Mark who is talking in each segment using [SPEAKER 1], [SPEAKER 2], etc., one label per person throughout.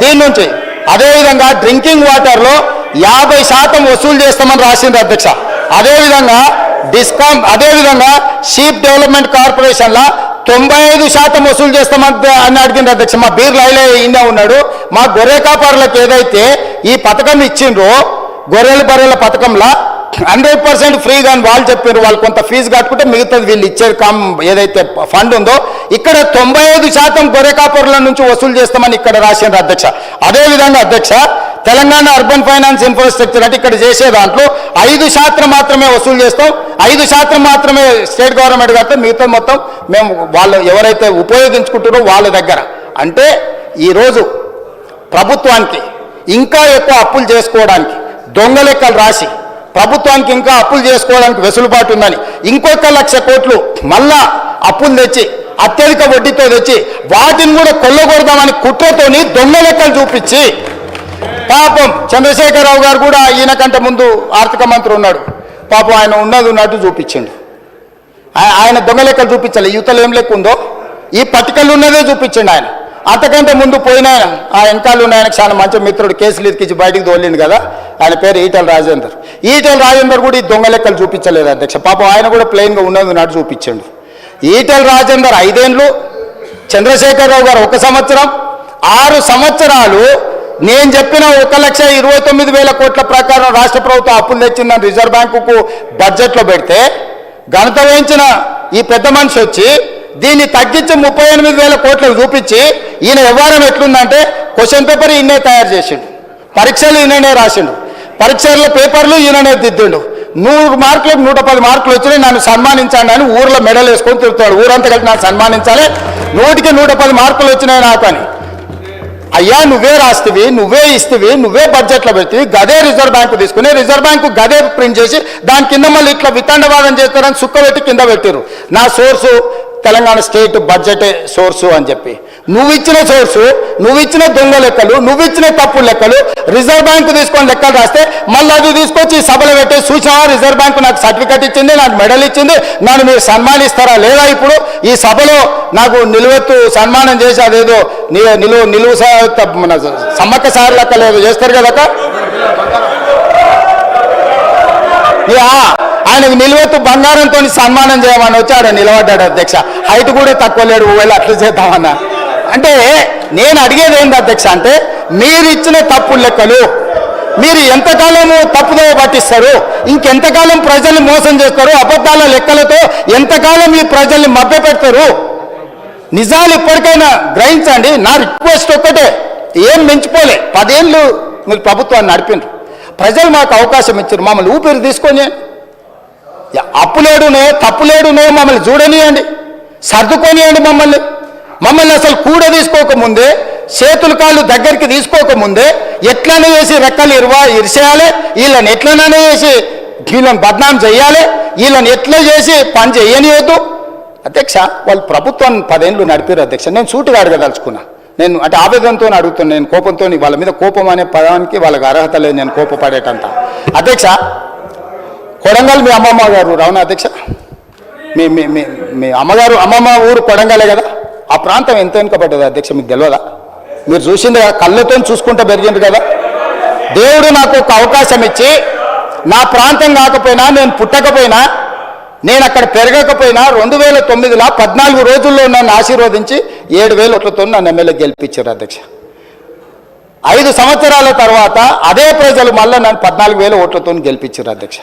[SPEAKER 1] దీని నుంచి అదేవిధంగా డ్రింకింగ్ వాటర్లో 50% వసూలు చేస్తామని రాసింది అధ్యక్ష. అదేవిధంగా అదేవిధంగా షీప్ డెవలప్మెంట్ కార్పొరేషన్లో 95% వసూలు చేస్తామని అడిగింది అధ్యక్ష. మా బీర్ లైలే ఈయన ఉన్నాడు. మా గొర్రె కాపరులకు ఏదైతే ఈ పథకం ఇచ్చిండ్రో గొర్రెల బర్రెల పథకంలో 100% ఫ్రీగా అని వాళ్ళు చెప్పారు. వాళ్ళు కొంత ఫీజు కట్టుకుంటే మిగతాది వీళ్ళు ఇచ్చే ఏదైతే ఫండ్ ఉందో ఇక్కడ 95% గొర్రె కాపరుల నుంచి వసూలు చేస్తామని ఇక్కడ రాసిండ్రు అధ్యక్ష. అదేవిధంగా అధ్యక్ష తెలంగాణ అర్బన్ ఫైనాన్స్ ఇన్ఫ్రాస్ట్రక్చర్ అంటే ఇక్కడ చేసే దాంట్లో 5% మాత్రమే వసూలు చేస్తాం, 5% మాత్రమే స్టేట్ గవర్నమెంట్ కడితే మిగతా మొత్తం మేము వాళ్ళు ఎవరైతే ఉపయోగించుకుంటారో వాళ్ళ దగ్గర. అంటే ఈరోజు ప్రభుత్వానికి ఇంకా ఎక్కువ అప్పులు చేసుకోవడానికి దొంగ లెక్కలు రాసి ప్రభుత్వానికి ఇంకా అప్పులు చేసుకోవడానికి వెసులుబాటు ఉందని ఇంకొక 1,00,000 కోట్లు మళ్ళా అప్పులు తెచ్చి అత్యధిక వడ్డీతో తెచ్చి వాటిని కూడా కొల్లగొడదామని కుట్రతోని దొంగ లెక్కలు చూపించి పాపం చంద్రశేఖరరావు గారు కూడా ఈయన కంటే ముందు ఆర్థిక మంత్రి ఉన్నాడు. పాపం ఆయన ఉన్నట్టు చూపించిండు. ఆయన దొంగ లెక్కలు చూపించాలి. యువతలు ఏం లెక్క ఉందో ఈ పట్టికలు ఉన్నదే చూపించండి. ఆయన అంతకంటే ముందు పోయిన ఆ వెనకాల ఉన్న ఆయనకు చాలా మంచి మిత్రుడు కేసులు ఇచ్చి బయటికి తోలిండు కదా, ఆయన పేరు ఈటెల రాజేందర్ కూడా ఈ దొంగ లెక్కలు చూపించలేదు అధ్యక్ష. పాపం ఆయన కూడా ప్లెయిన్గా ఉన్నట్టు చూపించండు. ఈటెల రాజేందర్ 5 ఏళ్ళు, చంద్రశేఖరరావు గారు 1 సంవత్సరం, 6 సంవత్సరాలు నేను చెప్పిన 1,29,000 కోట్ల ప్రకారం రాష్ట్ర ప్రభుత్వం అప్పులు తెచ్చిందని రిజర్వ్ బ్యాంకుకు బడ్జెట్లో పెడితే ఘనత వహించిన ఈ పెద్ద మనిషి వచ్చి దీన్ని తగ్గించి 38,000 కోట్లకు చూపించి ఈయన వ్యవహారం ఎట్లుందంటే క్వశ్చన్ పేపర్ ఈయనే తయారు చేసిండు, పరీక్షలు ఈయననే రాసిండు, పరీక్షల పేపర్లు ఈయననే దిద్దిండు. 100 మార్కులకు 110 మార్కులు వచ్చినాయి, నన్ను సన్మానించండి అని ఊర్లో మెడల్ వేసుకొని తిరుగుతాడు. ఊరంతా కలిసి నన్ను సన్మానించాలి, 100కి 110 మార్కులు వచ్చినాయి నాకు అని. అయ్యా నువ్వే రాస్తేవి, నువ్వే ఇస్తేవి, నువ్వే బడ్జెట్లో పెడితే గదే రిజర్వ్ బ్యాంకు తీసుకుని రిజర్వ్ బ్యాంకు గదే ప్రింట్ చేసి దాని కింద మళ్ళీ ఇట్లా వితండవాదం చేస్తారని సుక్క పెట్టి కింద పెట్టారు. నా సోర్సు తెలంగాణ స్టేట్ బడ్జెటే సోర్సు అని చెప్పి నువ్వు ఇచ్చిన సోర్సు, నువ్వు ఇచ్చిన దొంగ లెక్కలు, నువ్వు ఇచ్చిన తప్పు లెక్కలు రిజర్వ్ బ్యాంకు తీసుకొని లెక్కలు రాస్తే మళ్ళీ అది తీసుకొచ్చి సభలో పెట్టే సూచన రిజర్వ్ బ్యాంకు నాకు సర్టిఫికెట్ ఇచ్చింది, నాకు మెడల్ ఇచ్చింది, నన్ను మీరు సన్మానిస్తారా లేదా? ఇప్పుడు ఈ సభలో నాకు నిలువెత్తు సన్మానం చేసి అదేదో నిలువు మన సమ్మక్క సార్ లెక్క లేదు చేస్తారు కదా. ఆయనకు నిలువెత్తు బంగారంతో సన్మానం చేయమని వచ్చి ఆడ నిలబడ్డాడు అధ్యక్ష. హైట్ కూడా తక్కువ లేడు, ఒకవేళ అట్లా చేద్దామన్నా. అంటే నేను అడిగేది ఏంటి అధ్యక్ష అంటే మీరు ఇచ్చిన తప్పు లెక్కలు మీరు ఎంతకాలము తప్పుదో పట్టిస్తారు, ఇంకెంతకాలం ప్రజల్ని మోసం చేస్తారు, అబద్ధాల లెక్కలతో ఎంతకాలం ఈ ప్రజల్ని మభ్యపెడతారు? నిజాలు ఇప్పటికైనా గ్రహించండి. నా రిక్వెస్ట్ ఒక్కటే, ఏం మించిపోలే, 10 ఏళ్ళు మీరు ప్రభుత్వాన్ని నడిపిండ్రు, ప్రజలు మాకు అవకాశం ఇచ్చారు, మమ్మల్ని ఊపిరి తీసుకొని అప్పులేడునే తప్పులేడునే మమ్మల్ని చూడనియండి, సర్దుకొనియండి. మమ్మల్ని అసలు కూడ తీసుకోకముందే, చేతులు కాళ్ళు దగ్గరికి తీసుకోకముందే ఎట్లనే చేసి రెక్కలు ఇరిసేయాలి, వీళ్ళని ఎట్లనే చేసి వీళ్ళని బద్నాం చేయాలి, వీళ్ళని ఎట్లా చేసి పని చేయనియొద్దు. అధ్యక్ష వాళ్ళు ప్రభుత్వాన్ని 10 ఏళ్ళు నడిపారు అధ్యక్ష. నేను సూటుగా అడగదలుచుకున్నా. నేను అంటే ఆవేదనతో అడుగుతున్నాను. నేను కోపంతో, వాళ్ళ మీద కోపం అనే పదానికి వాళ్ళకి అర్హత లేదు, నేను కోపపడేటంత. అధ్యక్ష కొడంగల్ మీ అమ్మమ్మ గారు రావునా అధ్యక్ష? మీ అమ్మమ్మ ఊరు కొడంగలే కదా. ఆ ప్రాంతం ఎంత వెనుకబడ్డది అధ్యక్ష మీకు తెలియదా? మీరు చూసింది కళ్ళతో చూసుకుంటూ పెరిగింది కదా. దేవుడు నాకు ఒక అవకాశం ఇచ్చి నా ప్రాంతం కాకపోయినా, నేను పుట్టకపోయినా, నేను అక్కడ పెరగకపోయినా 2009లో 14 రోజుల్లో నన్ను ఆశీర్వదించి 7,000 ఓట్లతో నన్ను ఎమ్మెల్యే గెలిపించారు అధ్యక్ష. 5 సంవత్సరాల తర్వాత అదే ప్రజలు మళ్ళీ నన్ను 14,000 ఓట్లతో గెలిపించారు అధ్యక్ష.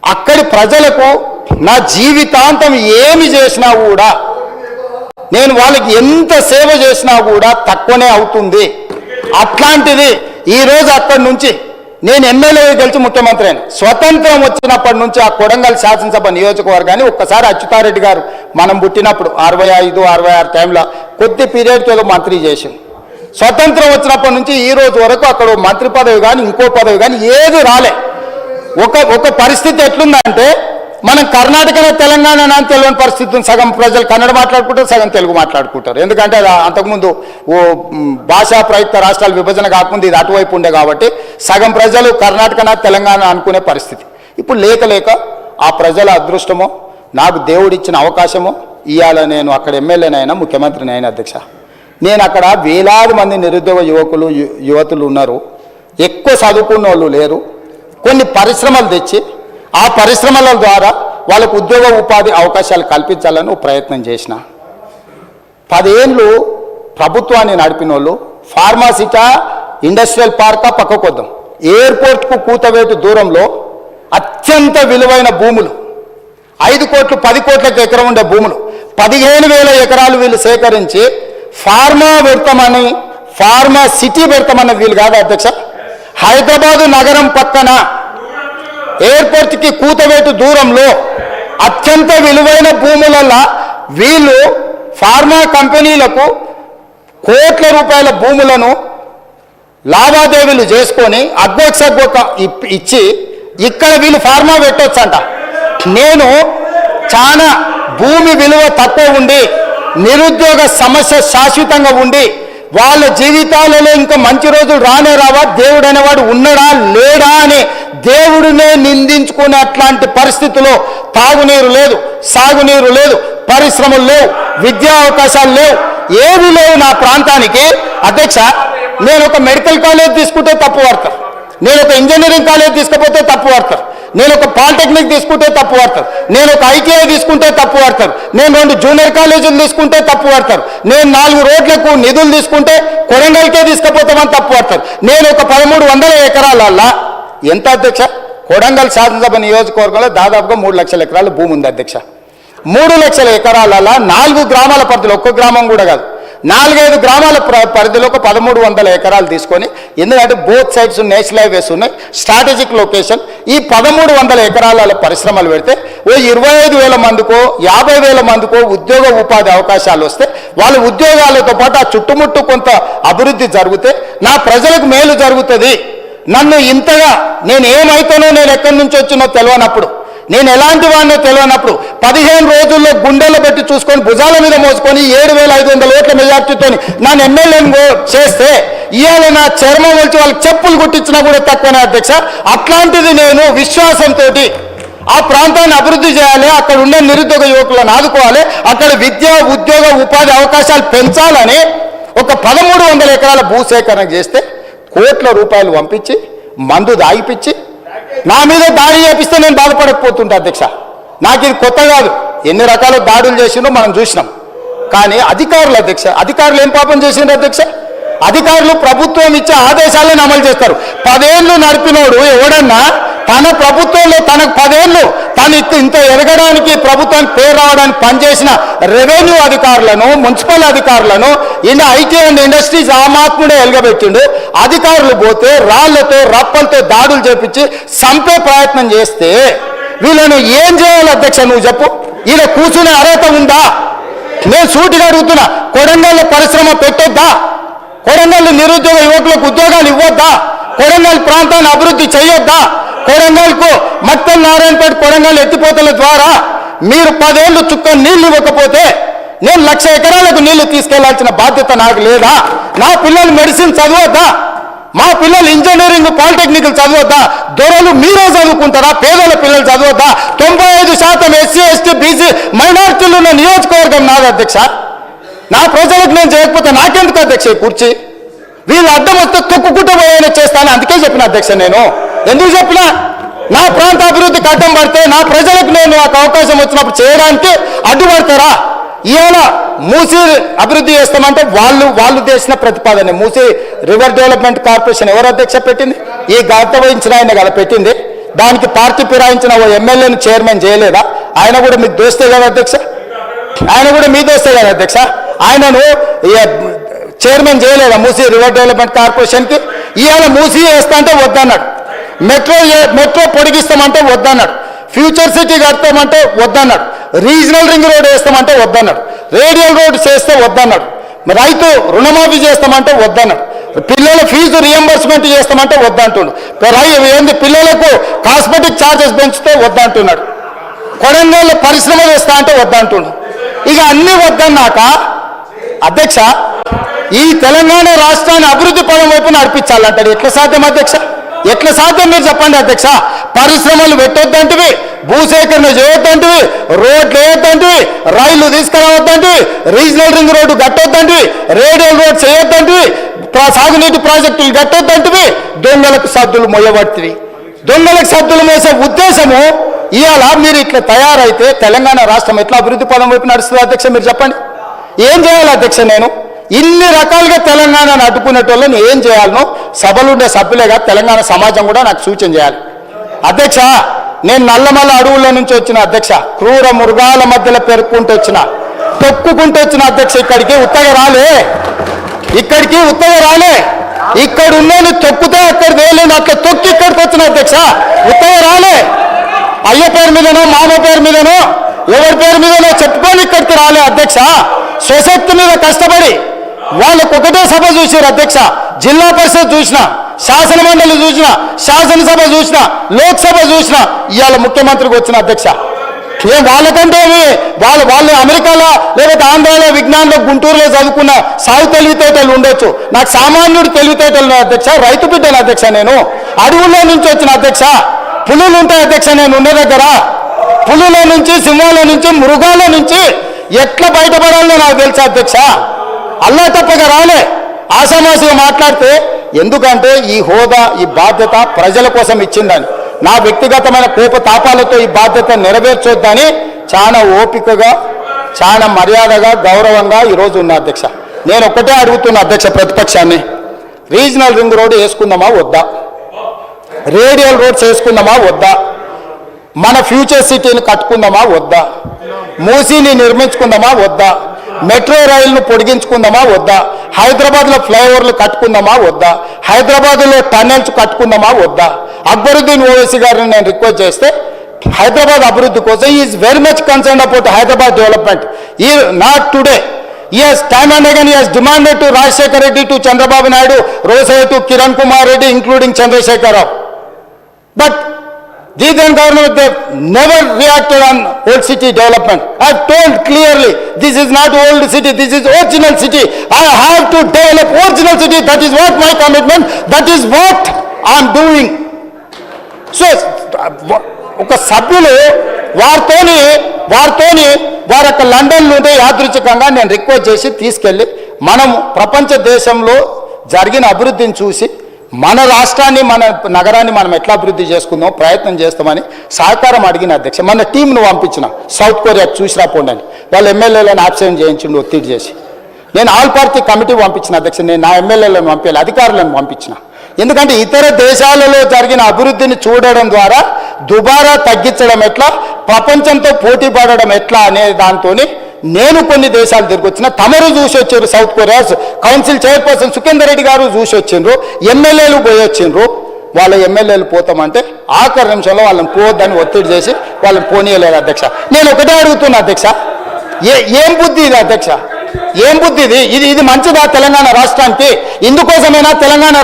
[SPEAKER 1] అక్కడి ప్రజలకు నా జీవితాంతం ఏమి చేసినా కూడా, నేను వాళ్ళకి ఎంత సేవ చేసినా కూడా తక్కువనే అవుతుంది. అట్లాంటిది ఈరోజు అక్కడి నుంచి నేను ఎమ్మెల్యే గెలిచి ముఖ్యమంత్రి అయిన స్వతంత్రం వచ్చినప్పటి నుంచి ఆ కొడంగల్ శాసనసభ నియోజకవర్గాన్ని ఒక్కసారి అచ్యుతారెడ్డి గారు మనం పుట్టినప్పుడు 65, 66 టైంలో కొద్ది పీరియడ్కి ఏదో మంత్రి చేసింది. స్వతంత్రం వచ్చినప్పటి నుంచి ఈ రోజు వరకు అక్కడ మంత్రి పదవి కానీ ఇంకో పదవి కానీ ఏది రాలే. ఒక పరిస్థితి ఎట్లుందంటే మనం కర్ణాటకలో తెలంగాణ అని తెలియని పరిస్థితి. సగం ప్రజలు కన్నడ మాట్లాడుకుంటారు, సగం తెలుగు మాట్లాడుకుంటారు. ఎందుకంటే అంతకుముందు భాషా ప్రయుక్త రాష్ట్రాల విభజన కాకుండా ఇది అటువైపు ఉండే కాబట్టి సగం ప్రజలు కర్ణాటక తెలంగాణ అనుకునే పరిస్థితి. ఇప్పుడు లేక ఆ ప్రజల అదృష్టమో, నాకు దేవుడిచ్చిన అవకాశమో ఇవాళ నేను అక్కడ ఎమ్మెల్యేనైనా ముఖ్యమంత్రినైనా అధ్యక్ష. నేను అక్కడ వేలాది మంది నిరుద్యోగ యువతులు ఉన్నారు, ఎక్కువ చదువుకున్న వాళ్ళు లేరు. కొన్ని పరిశ్రమలు తెచ్చి ఆ పరిశ్రమల ద్వారా వాళ్ళకు ఉద్యోగ ఉపాధి అవకాశాలు కల్పించాలని ప్రయత్నం చేసిన. 10 ఏళ్ళు ప్రభుత్వాన్ని నడిపిన వాళ్ళు ఫార్మాసిటా ఇండస్ట్రియల్ పార్కా పక్కకొద్దాం, ఎయిర్పోర్ట్కు కూతవేటు దూరంలో అత్యంత విలువైన భూములు 5 కోట్లు 10 కోట్లకు ఎకరం ఉండే భూములు 15,000 ఎకరాలు వీళ్ళు సేకరించి ఫార్మా పెడతామని, ఫార్మా సిటీ పెడతామన్న వీళ్ళు కాదు అధ్యక్ష. హైదరాబాదు నగరం పక్కన ఎయిర్పోర్ట్కి కూతవేటు దూరంలో అత్యంత విలువైన భూములలో వీళ్ళు ఫార్మా కంపెనీలకు కోట్ల రూపాయల భూములను లావాదేవీలు చేసుకొని అగ్గొక్క ఇచ్చి ఇక్కడ వీళ్ళు ఫార్మా పెట్టొచ్చంట. నేను చాలా భూమి విలువ తక్కువ ఉండి నిరుద్యోగ సమస్య శాశ్వతంగా ఉండి వాళ్ళ జీవితాలలో ఇంకా మంచి రోజులు రానే రావా, దేవుడు అనేవాడు ఉన్నాడా లేడా అని దేవుడినే నిందించుకునే అట్లాంటి పరిస్థితుల్లో తాగునీరు లేదు, సాగునీరు లేదు, పరిశ్రమలు లేవు, విద్యా అవకాశాలు లేవు, ఏవి లేవు నా ప్రాంతానికి. అధ్యక్ష, నేను ఒక మెడికల్ కాలేజ్ తీసుకుంటే తప్పు పడతారు, నేను ఒక ఇంజనీరింగ్ కాలేజ్ తీసుకపోతే తప్పు పడతారు, నేను ఒక పాలిటెక్నిక్ తీసుకుంటే తప్పు పడతారు, నేను ఒక ఐటీఐ తీసుకుంటే తప్పు పడతారు, నేను 2 జూనియర్ కాలేజీలు తీసుకుంటే తప్పు పడతారు, నేను 4 రోడ్లకు నిధులు తీసుకుంటే కొడంగల్కే తీసుకుపోతామని తప్పు పడతారు. నేను ఒక 1300 ఎకరాలల్లా ఎంత అధ్యక్ష, కొడంగల్ శాసనసభ నియోజకవర్గంలో దాదాపుగా 3 లక్షల ఎకరాల భూమి ఉంది అధ్యక్ష. 3 లక్షల ఎకరాలల్లా 4 గ్రామాల పరిధిలో, ఒక్క గ్రామం కూడా కాదు, 4-5 గ్రామాల పరిధిలో ఒక 1300 ఎకరాలు తీసుకొని, ఎందుకంటే బోత్ సైడ్స్ నేషనల్ హైవేస్ ఉన్నాయి, స్ట్రాటజిక్ లొకేషన్, ఈ 1300 ఎకరాల పరిశ్రమలు పెడితే ఓ 25,000 మందికో 50,000 మందికో ఉద్యోగ ఉపాధి అవకాశాలు వస్తే వాళ్ళ ఉద్యోగాలతో పాటు ఆ చుట్టుముట్టు కొంత అభివృద్ధి జరిగితే నా ప్రజలకు మేలు జరుగుతుంది. నన్ను ఇంతగా నేను ఏమైతానో, నేను ఎక్కడి నుంచి వచ్చినో తెలియనప్పుడు, నేను ఎలాంటి వాడినో తెలియనప్పుడు 15 రోజుల్లో గుండెల్లో పెట్టి చూసుకొని భుజాల మీద మోసుకొని 7,500 ఓట్ల మెజార్టీతో నన్ను ఎమ్మెల్యేని చేస్తే ఇవాళ నా చర్మం వచ్చి వాళ్ళకి చెప్పులు కుట్టించినా కూడా తక్కువనే అధ్యక్ష. అట్లాంటిది నేను విశ్వాసంతో ఆ ప్రాంతాన్ని అభివృద్ధి చేయాలి, అక్కడ ఉండే నిరుద్యోగ యువకులను ఆదుకోవాలి, అక్కడ విద్య ఉద్యోగ ఉపాధి అవకాశాలు పెంచాలని ఒక 1300 ఎకరాల భూసేకరణ చేస్తే కోట్ల రూపాయలు పంపించి మందు దాగిపించి నా మీద దాడి చేపిస్తే నేను బాధపడకపోతుంటా అధ్యక్ష. నాకు ఇది కొత్త కాదు, ఎన్ని రకాల దాడులు చేసిందో మనం చూసినాం. కానీ అధికారులు అధ్యక్ష, అధికారులు ఏం పాపం చేసిండ్రు అధ్యక్ష? అధికారులు ప్రభుత్వం ఇచ్చే ఆదేశాలను అమలు చేస్తారు. 10 ఏళ్ళు నడిపినోడు ఎవడన్నా తన ప్రభుత్వంలో తనకు 10 ఏళ్ళు తను ఇంత ఎదగడానికి ప్రభుత్వానికి పేరు రావడానికి పనిచేసిన రెవెన్యూ అధికారులను, మున్సిపల్ అధికారులను, ఐటీ అండ్ ఇండస్ట్రీస్ ఆమాత్ముడే ఎలగబెట్టిండు. అధికారులు పోతే రాళ్లతో రప్పలతో దాడులు చేపించి చంపే ప్రయత్నం చేస్తే వీళ్ళను ఏం చేయాలి అధ్యక్ష? నువ్వు చెప్పు. ఈయన కూర్చునే అర్హత ఉందా? నేను సూటిగా అడుగుతున్నా, కొడంగల్ పరిశ్రమ పెట్టొద్దా? కొడంగల్ నిరుద్యోగ యువకులకు ఉద్యోగాలు ఇవ్వద్దా? కొడంగల్ ప్రాంతాన్ని అభివృద్ధి చేయొద్దా? కొడంగల్కు మత్తల్ నారాయణపేట కొడంగల్ ఎత్తిపోతల ద్వారా మీరు 10 ఏళ్ళు చుక్క నీళ్లు ఇవ్వకపోతే నేను 1,00,000 ఎకరాలకు నీళ్లు తీసుకెళ్లాల్సిన బాధ్యత నాకు లేదా? నా పిల్లలు మెడిసిన్ చదవద్దా? మా పిల్లలు ఇంజనీరింగ్ పాలిటెక్నికల్ చదవద్దా? దొరలు మీరే చదువుకుంటారా? పేదల పిల్లలు చదవద్దా? 95% ఎస్సీ ఎస్టీ బీసీ మైనారిటీలు ఉన్న నియోజకవర్గం నాది అధ్యక్ష. నా ప్రజలకు నేను చేయకపోతే నాకెందుకు అధ్యక్ష కూర్చి? వీళ్ళు అడ్డం వస్తే తొక్కుకుంటూ పోయేలా చేస్తాను. అందుకే చెప్పిన అధ్యక్ష, నేను ఎందుకు చెప్పినా, నా ప్రాంత అభివృద్ధికి అడ్డం పడితే నా ప్రజలకు నేను నాకు అవకాశం వచ్చినప్పుడు చేయడానికి అడ్డుపడతారా? ఇవాళ మూసీ అభివృద్ధి చేస్తామంటే వాళ్ళు చేసిన ప్రతిపాదన. మూసీ రివర్ డెవలప్మెంట్ కార్పొరేషన్ ఎవరు అధ్యక్ష పెట్టింది? ఈ గత వహించిన ఆయన కదా పెట్టింది. దానికి పార్టీ ఫిరాయించిన ఓ ఎమ్మెల్యేని చైర్మన్ చేయలేదా? ఆయన కూడా మీకు దోస్తే కదా అధ్యక్ష, ఆయన కూడా మీ దోస్తే కదా అధ్యక్ష. ఆయనను చైర్మన్ చేయలేదా మూసీ రివర్ డెవలప్మెంట్ కార్పొరేషన్కి? ఇవాళ మూసీ వేస్తా అంటే వద్దన్నాడు, మెట్రో పొడిగిస్తామంటే వద్దన్నాడు, ఫ్యూచర్ సిటీ కడతామంటే వద్దన్నాడు, రీజనల్ రింగ్ రోడ్ వేస్తామంటే వద్దన్నాడు, రేడియల్ రోడ్ చేస్తే వద్దన్నాడు, రైతు రుణమాఫీ చేస్తామంటే వద్దన్నాడు, పిల్లల ఫీజు రియంబర్స్మెంట్ చేస్తామంటే వద్దంటున్నాడు, ఏంది పిల్లలకు కాస్మెటిక్ ఛార్జెస్ పెంచితే వద్దంటున్నాడు, కొడంగల్ పరిశ్రమలు వేస్తా అంటే వద్దంటున్నాడు. ఇక అన్ని వద్దన్నాక అధ్యక్ష ఈ తెలంగాణ రాష్ట్రాన్ని అభివృద్ధి పదం వైపు నడిపించాలంటాడు. ఎట్లా సాధ్యం అధ్యక్ష? ఎట్లా సాధ్యం మీరు చెప్పండి అధ్యక్ష? పరిశ్రమలు పెట్టొద్దంటివి, భూసేకరణ చేయొద్దంటివి, రోడ్లు వేయొద్దంటివి, రైళ్లు తీసుకురావద్దంటివి, రీజనల్ రింగ్ రోడ్డు కట్టొద్దంటివి, రేడియల్ రోడ్ చేయొద్దంటివి, సాగునీటి ప్రాజెక్టులు కట్టొద్దంటివి, దొంగలకు సద్దులు మొయ్యబడుతుంది. దొంగలకు సద్దులు మోసే ఉద్దేశము ఇవాళ మీరు ఇట్లా తయారైతే తెలంగాణ రాష్ట్రం ఎట్లా అభివృద్ధి పదం వైపు నడుస్తుంది అధ్యక్ష? మీరు చెప్పండి. ఏం చేయాలి అధ్యక్ష? నేను ఇన్ని రకాలుగా తెలంగాణను అడ్డుకునేటోళ్ళని ఏం చేయాలనో సభలుండే సభ్యులేగా తెలంగాణ సమాజం కూడా నాకు సూచన చేయాలి. అధ్యక్ష, నేను నల్లమల్ల అడవుల నుంచి వచ్చిన అధ్యక్ష, క్రూర మృగాల మధ్యలో పెరుక్కుంటూ వచ్చిన, తొక్కుకుంటూ వచ్చిన అధ్యక్ష. ఇక్కడికి ఉత్తగా రాలే, ఇక్కడ ఉన్నోని తొక్కితే అక్కడ వేయలేదు, అట్లా తొక్కి ఇక్కడికి వచ్చిన అధ్యక్ష. ఉత్తగా రాలే, అయ్య పేరు మీదనో మామ పేరు మీదనో ఎవరి పేరు మీదనో చెప్పుకొని ఇక్కడికి రాలే అధ్యక్ష. స్వశక్తి మీద కష్టపడి వాళ్ళకు ఒకటే సభ చూసారు అధ్యక్ష. జిల్లా పరిషత్ చూసిన, శాసన మండలి చూసిన, శాసనసభ చూసిన, లోక్సభ చూసిన, ఇవాళ ముఖ్యమంత్రికి వచ్చిన అధ్యక్ష. ఏం వాళ్ళకంటే వాళ్ళు అమెరికాలో లేకపోతే ఆంధ్రాలో విజ్ఞానంలో గుంటూరులో చదువుకున్న సాగు తెలివితేటలు ఉండొచ్చు. నాకు సామాన్యుడు తెలివితేటలు అధ్యక్ష. రైతు బిడ్డను అధ్యక్ష. నేను అడవుల్లో నుంచి వచ్చిన అధ్యక్ష. పులులు ఉంటాయి అధ్యక్ష నేను ఉన్న దగ్గర. పులుల నుంచి, సింహాల నుంచి, మృగాల నుంచి ఎట్లా బయటపడాలో నాకు తెలుసు అధ్యక్ష. అల్లా తప్పగా రాలే, ఆషామాషిగా మాట్లాడితే. ఎందుకంటే ఈ హోదా, ఈ బాధ్యత ప్రజల కోసం ఇచ్చిందని, నా వ్యక్తిగతమైన కోపతాపాలతో ఈ బాధ్యత నెరవేర్చొద్దని చాలా ఓపికగా, చాలా మర్యాదగా, గౌరవంగా ఈరోజు ఉన్న అధ్యక్ష. నేను ఒక్కటే అడుగుతున్నా అధ్యక్ష ప్రతిపక్షాన్ని, రీజనల్ రింగ్ రోడ్డు వేసుకుందామా వద్దా? రేడియల్ రోడ్స్ వేసుకుందామా వద్దా? మన ఫ్యూచర్ సిటీని కట్టుకుందామా వద్దా? మూసీని నిర్మించుకుందామా వద్దా? మెట్రో రైలును పొడిగించుకుందామా వద్దా? హైదరాబాద్లో ఫ్లైఓవర్లు కట్టుకుందామా వద్దా? హైదరాబాద్లో టన్నెల్స్ కట్టుకుందామా వద్దా? అక్బరుద్దీన్ ఓవైసీ గారిని నేను రిక్వెస్ట్ చేస్తే, హైదరాబాద్ అభివృద్ధి కోసం is very much concern about Hyderabad development. ఈ not today. Yes, time and again he has demanded to Rajshekhar Reddy, to Chandrababu Naidu, Rosai, to Kiran Kumar Reddy, including Chandrasekhar Rao. But the then government, they never reacted on old city development. I have told clearly, this is not old city, this is original city. I have to develop original city. That is what my commitment, that is what I am doing. So, ఒక సభ్యులు వారితోని వారు అక్కడ London నుండి యాదృచ్ఛికంగా నేను request చేసి తీసుకెళ్ళి, మనం ప్రపంచ దేశంలో జరిగిన అభివృద్ధిని చూసి మన రాష్ట్రాన్ని, మన నగరాన్ని మనం ఎట్లా అభివృద్ధి చేసుకుందాం ప్రయత్నం చేస్తామని సహకారం అడిగిన అధ్యక్ష. మన టీంను పంపించిన సౌత్ కొరియాకి చూసి రాపోండి అని. వాళ్ళ ఎమ్మెల్యేలను ఆబ్సెంట్ చేయించిండు ఒత్తిడి చేసి. నేను ఆల్ పార్టీ కమిటీ పంపించిన అధ్యక్ష. నేను నా ఎమ్మెల్యేలను పంపించాలి, అధికారులను పంపించిన. ఎందుకంటే ఇతర దేశాలలో జరిగిన అభివృద్ధిని చూడడం ద్వారా దుబారా తగ్గించడం ఎట్లా, ప్రపంచంతో పోటీ పడడం ఎట్లా అనే దాంతో నేను కొన్ని దేశాలు తిరిగి వచ్చిన. తమరు చూసి వచ్చారు, south Korea council chairperson Sukhender Reddy గారు చూసి వచ్చిండ్రు, ఎమ్మెల్యేలు పోయి వచ్చిండ్రు. వాళ్ళ ఎమ్మెల్యేలు పోతామంటే ఆఖరి నిమిషంలో వాళ్ళని పోవద్దని ఒత్తిడి చేసి వాళ్ళని పోనీయలేదు అధ్యక్ష. నేను ఒకటే అడుగుతున్నా అధ్యక్ష, ఏం బుద్ధి ఇది అధ్యక్ష? ఏం బుద్ధి ఇది? ఇది మంచిదా తెలంగాణ రాష్ట్రానికి? ఇందుకోసమైనా తెలంగాణ